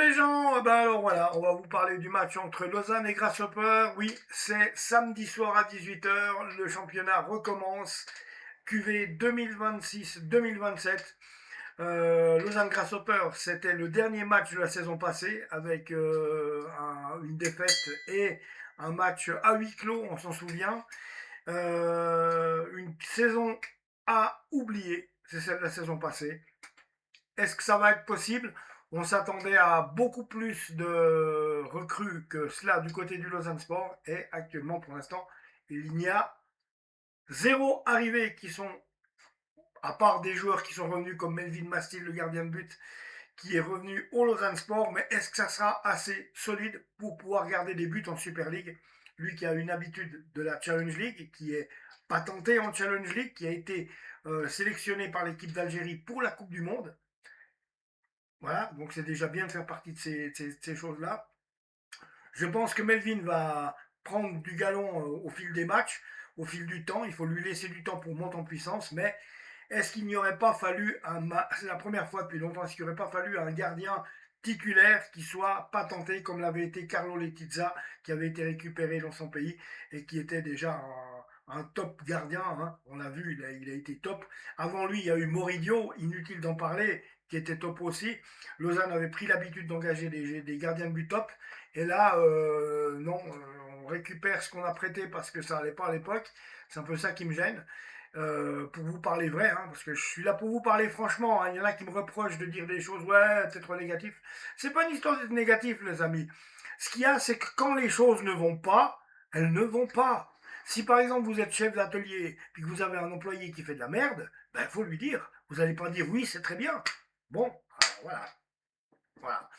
les gens, alors voilà, on va vous parler du match entre Lausanne et Grasshopper. Oui, c'est samedi soir à 18 h. Le championnat recommence. QV 2026-2027. Lausanne Grasshopper, c'était le dernier match de la saison passée avec une défaite et un match à huis clos, on s'en souvient. Une saison à oublier, c'est celle de la saison passée. Est-ce que ça va être possible? On s'attendait à beaucoup plus de recrues que cela du côté du Lausanne Sport. Et actuellement, pour l'instant, il n'y a zéro arrivée qui sont, à part des joueurs qui sont revenus comme Melvin Mastil, le gardien de but, qui est revenu au Lausanne Sport. Mais est-ce que ça sera assez solide pour pouvoir garder des buts en Super League? Lui qui a une habitude de la Challenge League, qui est patenté en Challenge League, qui a été sélectionné par l'équipe d'Algérie pour la Coupe du Monde. Voilà, donc c'est déjà bien de faire partie de ces choses-là. Je pense que Melvin va prendre du galon au fil des matchs, au fil du temps. Il faut lui laisser du temps pour monter en puissance. Mais est-ce qu'il n'y aurait pas fallu, c'est la première fois depuis longtemps, est-ce qu'il n'y aurait pas fallu un gardien titulaire qui soit patenté comme l'avait été Carlo Letizia, qui avait été récupéré dans son pays et qui était déjà un top gardien, hein. On l'a vu, il a été top. Avant lui, il y a eu Moridio, inutile d'en parler, qui était top aussi. Lausanne avait pris l'habitude d'engager des gardiens de but top. Et là, non, on récupère ce qu'on a prêté parce que ça n'allait pas à l'époque. C'est un peu ça qui me gêne. Pour vous parler vrai, hein, parce que je suis là pour vous parler franchement. Hein. Il y en a qui me reprochent de dire des choses, ouais, c'est trop négatif. C'est pas une histoire d'être négatif, les amis. Ce qu'il y a, c'est que quand les choses ne vont pas, elles ne vont pas. Si par exemple vous êtes chef d'atelier puis que vous avez un employé qui fait de la merde, ben faut lui dire. Vous n'allez pas dire oui, c'est très bien. Bon, voilà. Voilà.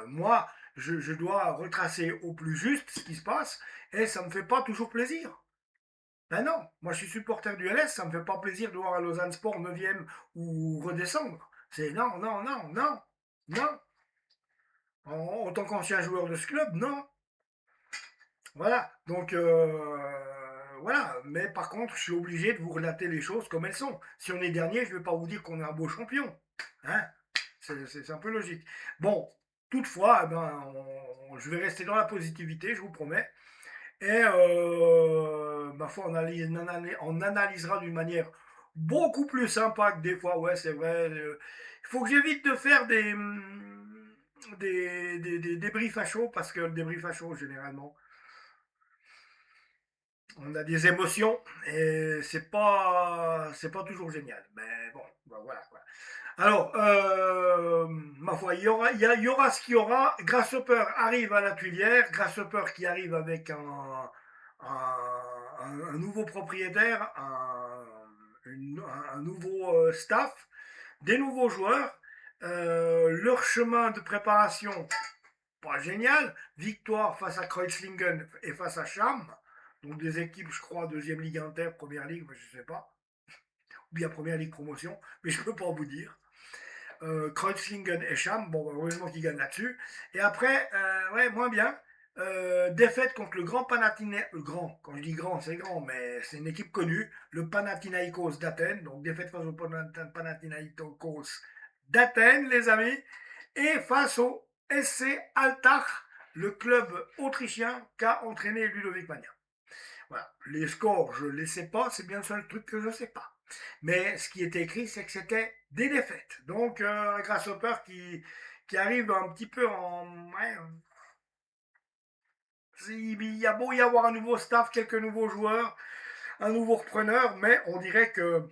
Moi, je dois retracer au plus juste ce qui se passe et ça ne me fait pas toujours plaisir. Ben non, moi je suis supporter du LS, ça me fait pas plaisir de voir un Lausanne Sport 9e ou redescendre. C'est non, non, non, non, non. En tant qu'ancien joueur de ce club, non. Voilà, donc voilà. Mais par contre, je suis obligé de vous relater les choses comme elles sont. Si on est dernier, je ne vais pas vous dire qu'on est un beau champion. Hein, c'est un peu logique. Bon, toutefois, eh ben, je vais rester dans la positivité, je vous promets. Et ma foi, on analysera d'une manière beaucoup plus sympa que des fois. Ouais, c'est vrai. Il faut que j'évite de faire des débriefs à chaud parce que le débrief à chaud, généralement, on a des émotions et c'est pas toujours génial. Mais bon, ben voilà quoi. Alors, ma foi, il y aura ce qu'il y aura. Grasshopper arrive à la Tuilière. Grasshopper qui arrive avec un nouveau propriétaire, un nouveau staff, des nouveaux joueurs. Leur chemin de préparation, pas génial. Victoire face à Kreuzlingen et face à Cham. Donc des équipes, je crois, deuxième ligue inter, première ligue, je ne sais pas. Ou bien première ligue promotion, mais je ne peux pas vous dire. Kreuzlingen et Cham, bon, bah, heureusement qu'ils gagnent là-dessus. Et après, ouais, moins bien. Défaite contre le grand Panathinaikos, le grand, quand je dis grand, c'est grand, mais c'est une équipe connue, le Panathinaikos d'Athènes, donc défaite face au Panathinaikos d'Athènes, les amis, et face au SC Altach, le club autrichien qu'a entraîné Ludovic Magnin. Voilà. Les scores, je ne les sais pas, c'est bien le seul truc que je ne sais pas. Mais ce qui était écrit, c'est que c'était des défaites. Donc, un Grasshopper qui arrive un petit peu en. Ouais, il y a beau y avoir un nouveau staff, quelques nouveaux joueurs, un nouveau repreneur, mais on dirait que.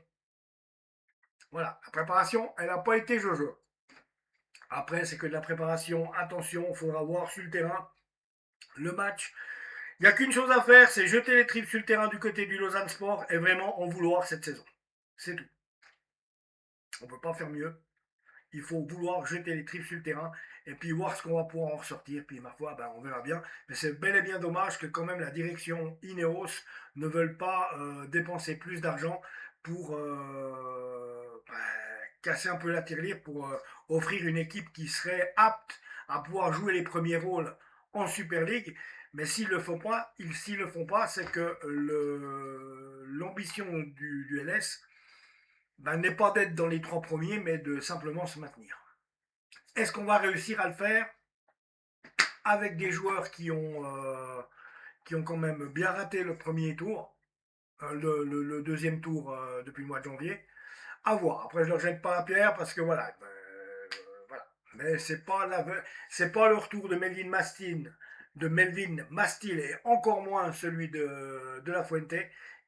Voilà, la préparation, elle n'a pas été jojo. Après, c'est que de la préparation. Attention, il faudra voir sur le terrain le match. Il n'y a qu'une chose à faire, c'est jeter les tripes sur le terrain du côté du Lausanne Sport et vraiment en vouloir cette saison. C'est tout. On ne peut pas faire mieux. Il faut vouloir jeter les tripes sur le terrain et puis voir ce qu'on va pouvoir en ressortir. Puis ma foi, ben, on verra bien. Mais c'est bel et bien dommage que quand même la direction Ineos ne veuille pas dépenser plus d'argent pour casser un peu la tirelire, pour offrir une équipe qui serait apte à pouvoir jouer les premiers rôles en Super League. Mais s'ils ne le font pas, c'est que l'ambition du LS, ben, n'est pas d'être dans les trois premiers, mais de simplement se maintenir. Est-ce qu'on va réussir à le faire avec des joueurs qui ont quand même bien raté le premier tour, le deuxième tour depuis le mois de janvier? À voir. Après, je ne leur jette pas la pierre parce que voilà. Voilà. Mais c'est pas le retour de Melvin Mastil et encore moins celui de La Fuente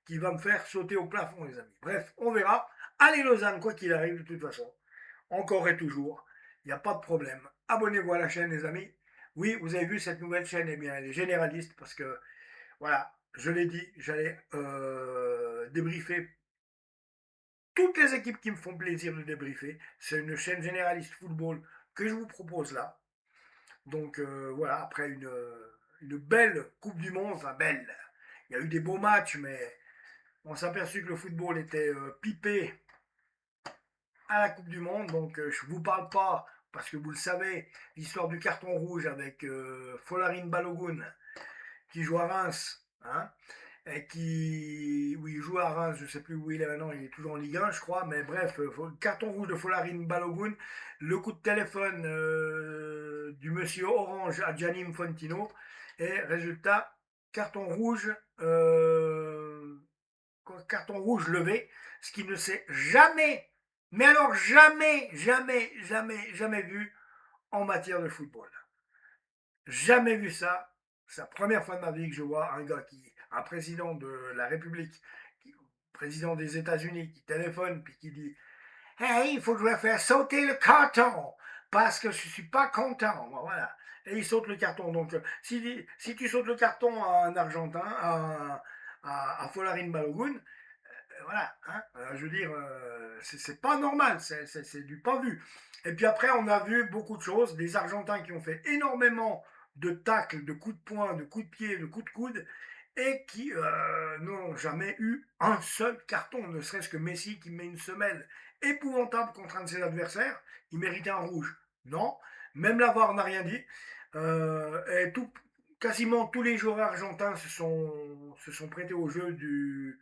qui va me faire sauter au plafond, les amis. Bref, on verra. Allez, Lausanne, quoi qu'il arrive, de toute façon. Encore et toujours. Il n'y a pas de problème. Abonnez-vous à la chaîne, les amis. Oui, vous avez vu cette nouvelle chaîne, eh bien, elle est généraliste parce que, voilà, je l'ai dit, j'allais débriefer toutes les équipes qui me font plaisir de débriefer. C'est une chaîne généraliste football que je vous propose là. Donc voilà, après une belle Coupe du Monde, enfin belle, il y a eu des beaux matchs, mais on s'est aperçu que le football était pipé à la Coupe du Monde. Donc je ne vous parle pas, parce que vous le savez, l'histoire du carton rouge avec Folarin Balogun qui joue à Reims. Hein, et qui, oui, il joue à Reims, je ne sais plus où il est maintenant, il est toujours en Ligue 1, je crois, mais bref, carton rouge de Folarin Balogun, le coup de téléphone du monsieur Orange à Gianni Infantino, et résultat, carton rouge, carton rouge levé, ce qui ne s'est jamais, mais alors jamais vu en matière de football. Jamais vu ça. C'est la première fois de ma vie que je vois un président de la République, président des États-Unis, qui téléphone puis qui dit: Hey, il faut que je faire sauter le carton parce que je ne suis pas content. Voilà. Et il saute le carton. Donc, si tu sautes le carton à un Argentin, à Folarin Balogun, voilà, hein, je veux dire, c'est pas normal, c'est du pas vu. Et puis après, on a vu beaucoup de choses, des Argentins qui ont fait énormément de tacles, de coups de poing, de coups de pied, de coups de coude, et qui n'ont jamais eu un seul carton, ne serait-ce que Messi qui met une semelle épouvantable contre un de ses adversaires, il méritait un rouge. Non, même la VAR n'a rien dit. Et quasiment tous les joueurs argentins se sont prêtés au jeu du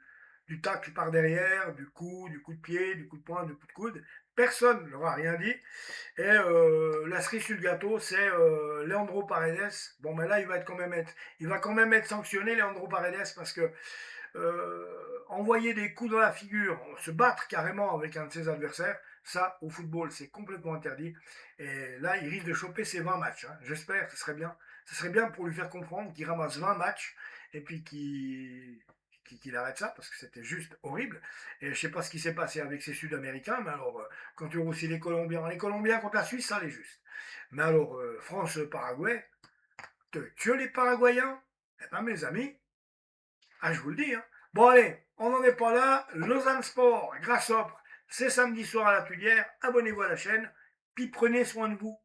tacle par derrière, du coup de pied, du coup de poing, du coup de coude. Personne ne leur a rien dit. Et la cerise sur le gâteau, c'est Leandro Paredes. Bon, mais là, il va quand même être sanctionné, Leandro Paredes, parce que envoyer des coups dans la figure, se battre carrément avec un de ses adversaires, ça, au football, c'est complètement interdit. Et là, il risque de choper ses 20 matchs. Hein. J'espère, ce serait bien. Ce serait bien pour lui faire comprendre qu'il ramasse 20 matchs et puis qu'il arrête ça parce que c'était juste horrible. Et je ne sais pas ce qui s'est passé avec ces Sud-Américains, mais alors, quand tu aussi les Colombiens contre la Suisse, ça allait juste. Mais alors, France-Paraguay, que les Paraguayens, eh ben, mes amis, ah, je vous le dis. Hein. Bon, allez, on n'en est pas là. Lausanne Sport, Grassopre, c'est samedi soir à la Tuilière. Abonnez-vous à la chaîne, puis prenez soin de vous.